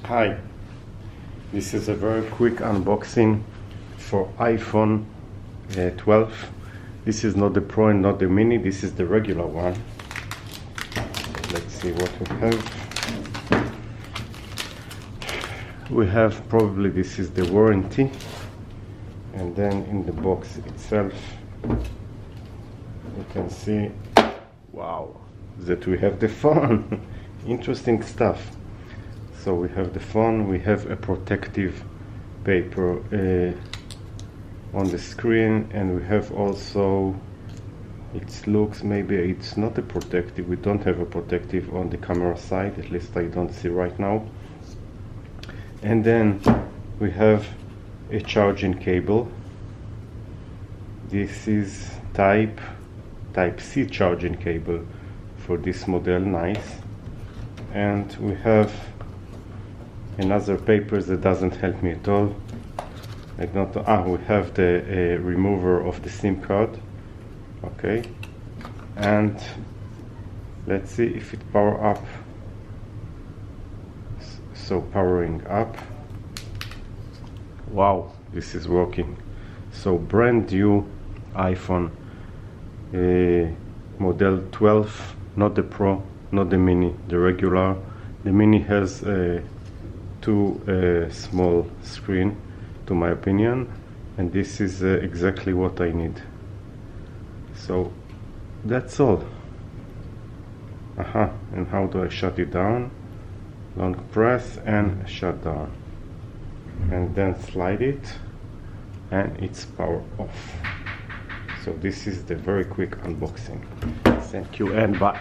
Hi, this is a very quick unboxing for iPhone 12. This is not the Pro and not the Mini, this is the regular one. Let's see what we have. We have probably this is the warranty, and then in the box itself you can see, wow, that we have the phone. Interesting stuff. So we have the phone, we have a protective paper on the screen, and we have also, it looks maybe it's not a protective, we don't have a protective on the camera side, at least I don't see right now. And then we have a charging cable. This is type C charging cable for this model, nice. And we have another paper that doesn't help me at all. We have the remover of the SIM card. Okay, and let's see if it power up. So powering up. Wow, this is working. So brand new iPhone model 12, not the Pro, not the Mini, the regular. The Mini has too small screen, to my opinion, and this is exactly what I need. So that's all. And how do I shut it down? Long press and shut down, and then slide it, and it's power off. So this is the very quick unboxing. Thank you and bye.